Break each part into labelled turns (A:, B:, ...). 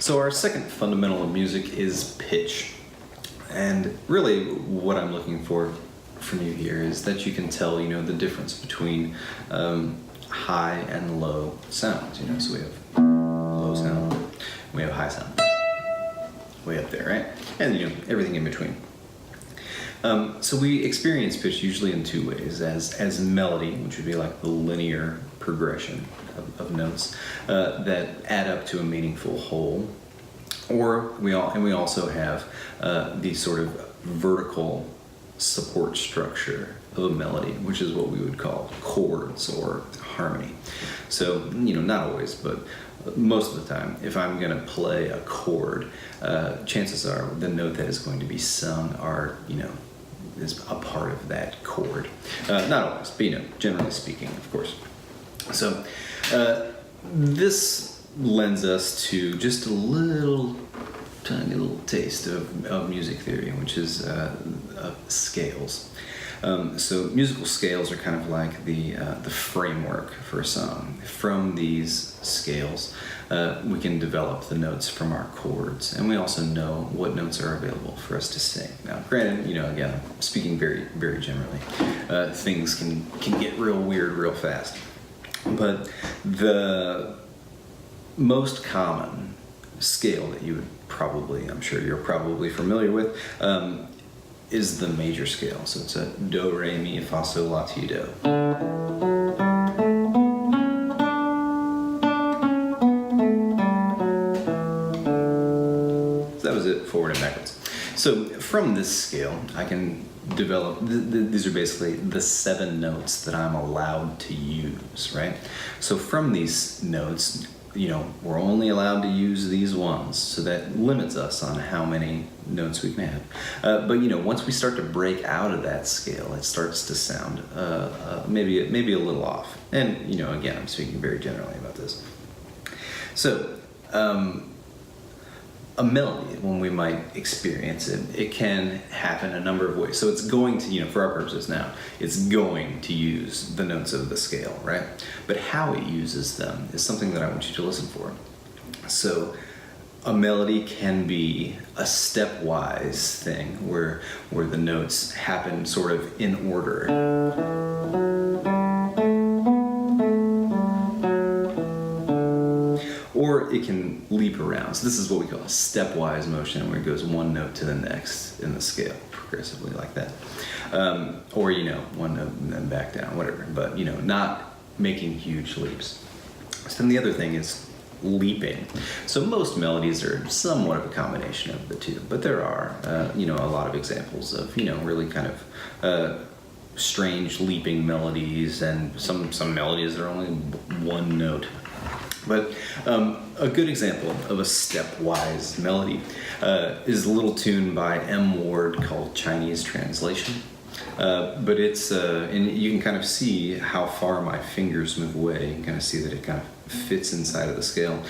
A: So our second fundamental of music is pitch. And really what I'm looking for from you here is that you can tell, the difference between high and low sounds. So we have low sound, we have high sound, way up there, right? And everything in between. So we experience pitch usually in two ways: as melody, which would be like the linear progression of notes that add up to a meaningful whole, or we also have the sort of vertical support structure of a melody, which is what we would call chords or harmony. So not always, but most of the time, if I'm going to play a chord, chances are the note that is going to be sung is a part of that chord. Not always, but generally speaking, of course. So this lends us to just a tiny little taste of music theory, which is scales. So musical scales are kind of like the framework for a song. From these scales, we can develop the notes from our chords, and we also know what notes are available for us to sing. Now, granted, again, I'm speaking very, very generally. Things can get real weird real fast. But the most common scale that you would I'm sure you're probably familiar with, is the major scale. So it's a do, re, mi, fa, sol, la, ti, do. So that was it, forward and backwards. So from this scale, I can develop, these are basically the 7 notes that I'm allowed to use, right? So from these notes, we're only allowed to use these ones, so that limits us on how many notes we can have. But once we start to break out of that scale, it starts to sound maybe a little off. And again, I'm speaking very generally about this. So a melody, when we might experience it, it can happen a number of ways. So it's going to, for our purposes now, it's going to use the notes of the scale, right? But how it uses them is something that I want you to listen for. So a melody can be a stepwise thing where the notes happen sort of in order. Or it can leap around. So this is what we call a stepwise motion, where it goes one note to the next in the scale, progressively like that. Or, one note and then back down, whatever. But, not making huge leaps. So then the other thing is leaping. So most melodies are somewhat of a combination of the two, but there are, a lot of examples of, really kind of strange leaping melodies, and some melodies are only one note. But a good example of a stepwise melody is a little tune by M. Ward called Chinese Translation. But it's, and you can kind of see how far my fingers move away. You can kind of see that it kind of fits inside of the scale.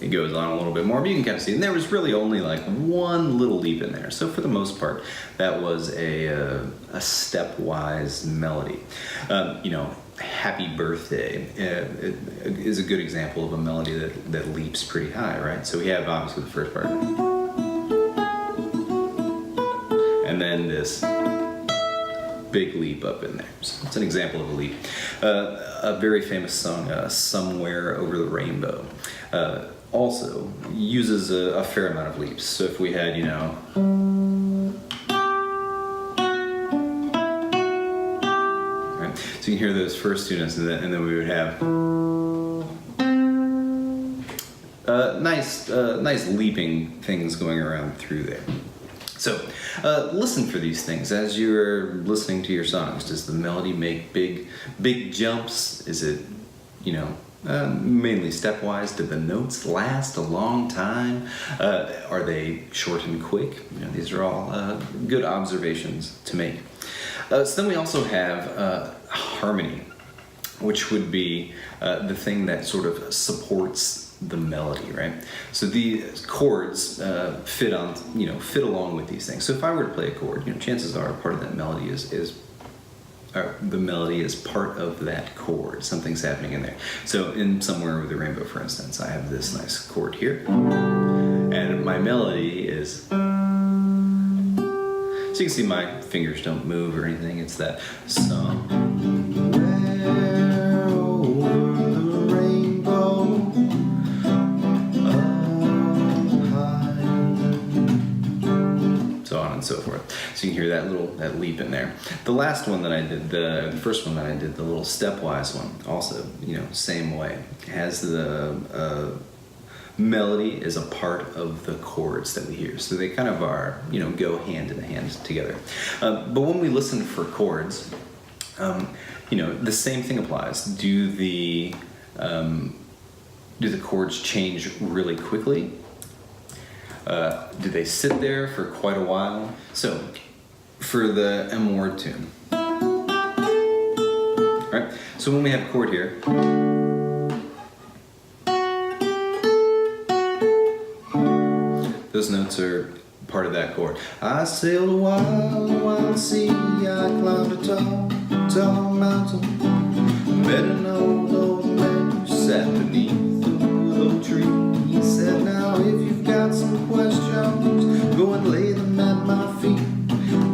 A: It goes on a little bit more, but you can kind of see. And there was really only like one little leap in there. So for the most part, that was a stepwise melody. Happy Birthday is a good example of a melody that leaps pretty high, right? So we have obviously the first part. And then this big leap up in there. So it's an example of a leap. A very famous song, Somewhere Over the Rainbow, also uses a fair amount of leaps. So if we had, right? So you can hear those first two notes, and then we would have nice leaping things going around through there. So listen for these things as you're listening to your songs. Does the melody make big jumps? Is it, Mainly stepwise. Did the notes last a long time? Are they short and quick? These are all good observations to make. So then we also have harmony, which would be the thing that sort of supports the melody, right? So the chords fit along with these things. So if I were to play a chord, chances are part of that melody the melody is part of that chord. Something's happening in there. So in Somewhere Over the Rainbow, for instance, I have this nice chord here, and my melody is. So you can see my fingers don't move or anything. It's that somewhere over the rainbow, up high, so on and so forth. So you can hear that leap in there. The last one that I did, the first one that I did, the little stepwise one, also same way, has the melody is a part of the chords that we hear. So they kind of are, go hand in hand together. But when we listen for chords, the same thing applies. Do the chords change really quickly? Do they sit there for quite a while? So for the M word tune, right? So when we have a chord here, those notes are part of that chord. I sailed a wild sea, I climbed a tall mountain, met an old man who sat beneath the willow tree. He said, now if you've got some questions, go and lay them at my feet,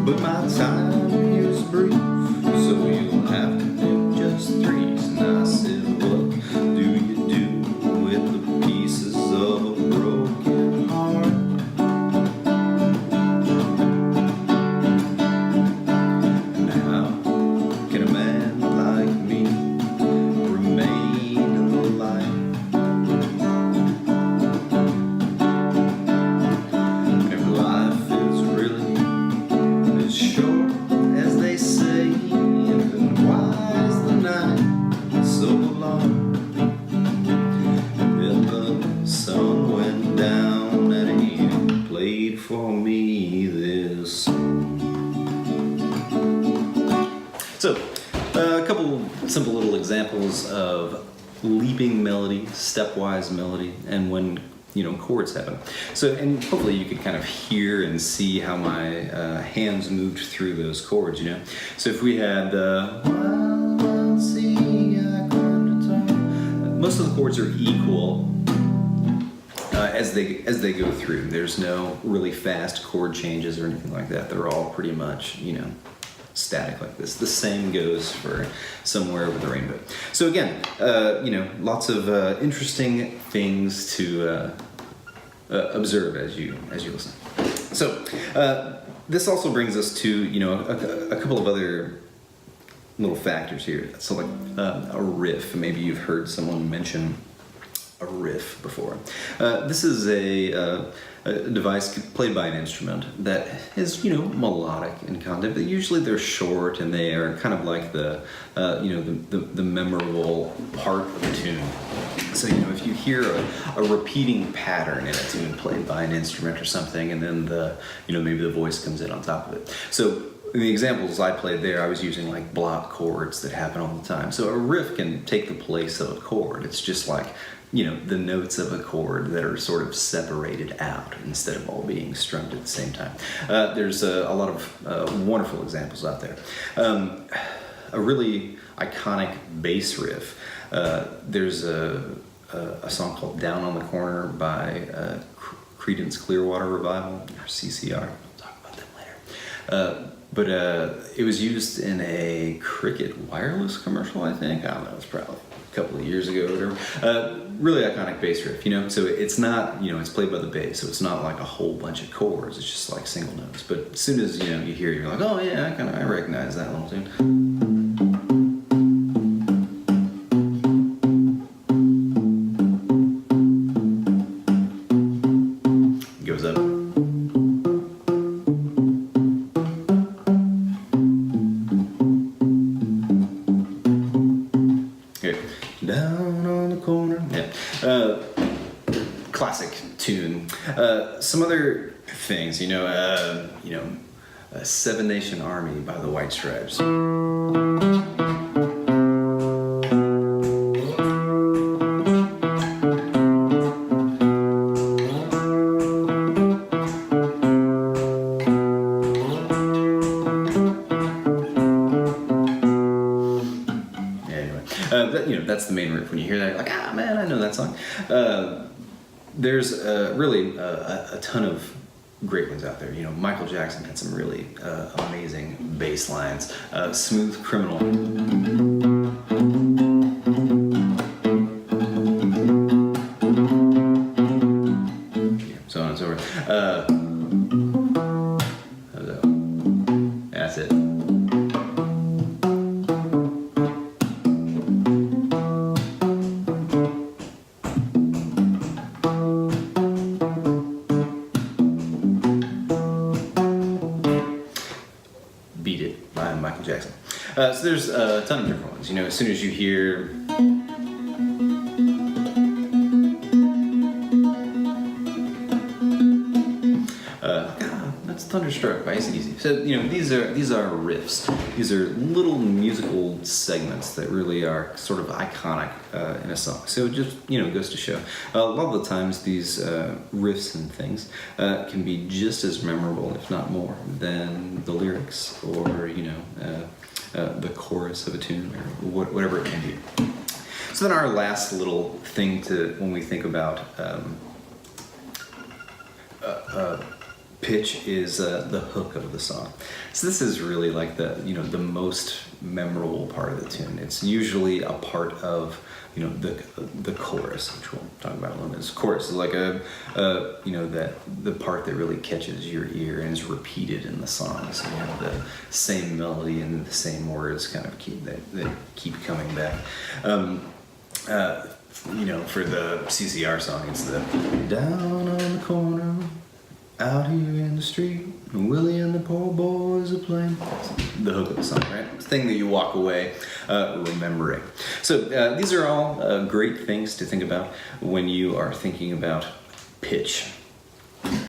A: but my time here is brief, so you'll have to pick just threes. And I said, what do you do with the pieces of a broken heart? So, a couple simple little examples of leaping melody, stepwise melody, and when chords happen. So, and hopefully you could kind of hear and see how my hands moved through those chords. So if we had most of the chords are equal as they go through. There's no really fast chord changes or anything like that. They're all pretty much static like this. The same goes for Somewhere Over the Rainbow. So again, lots of interesting things to observe as you listen. So this also brings us to a couple of other little factors here. So like a riff. Maybe you've heard someone mention a riff before. This is a device played by an instrument that is, melodic in content. But usually they're short and they are kind of like the memorable part of a tune. So, if you hear a repeating pattern in a tune played by an instrument or something, and then maybe the voice comes in on top of it. So in the examples I played there, I was using like block chords that happen all the time. So a riff can take the place of a chord. It's just like, the notes of a chord that are sort of separated out instead of all being strummed at the same time. There's a lot of wonderful examples out there. A really iconic bass riff. There's a song called Down on the Corner by Creedence Clearwater Revival, or CCR. We'll talk about them later. But it was used in a Cricket wireless commercial, I think. I don't know, it's probably a couple of years ago or whatever. Really iconic bass riff, So it's not, it's played by the bass, so it's not like a whole bunch of chords. It's just like single notes. But as soon as, you hear it, you're like, oh yeah, I recognize that little tune. Goes up. Some other things, Seven Nation Army by the White Stripes. That's the main riff. When you hear that, you're like, ah, man, I know that song. There's really a ton of great ones out there. Michael Jackson had some really amazing bass lines. Smooth Criminal. So on and so forth. That's it. Beat It by Michael Jackson. So there's a ton of different ones. As soon as you hear that's Thunderstruck by AC/DC. So these are riffs. These are little musical segments that really are sort of iconic in a song. So it just goes to show. A lot of the times these riffs and things can be just as memorable, if not more, than the lyrics or the chorus of a tune or whatever it can be. So then our last little thing when we think about pitch is the hook of the song. So this is really like the most memorable part of the tune. It's usually a part of the chorus, which we'll talk about in a little bit. This chorus is like that the part that really catches your ear and is repeated in the song. So the same melody and the same words kind of keep coming back. For the CCR song, it's the down on the corner, out here in the street, Willie and the poor boys are playing. The hook of the song, right? The thing that you walk away remembering. So these are all great things to think about when you are thinking about pitch.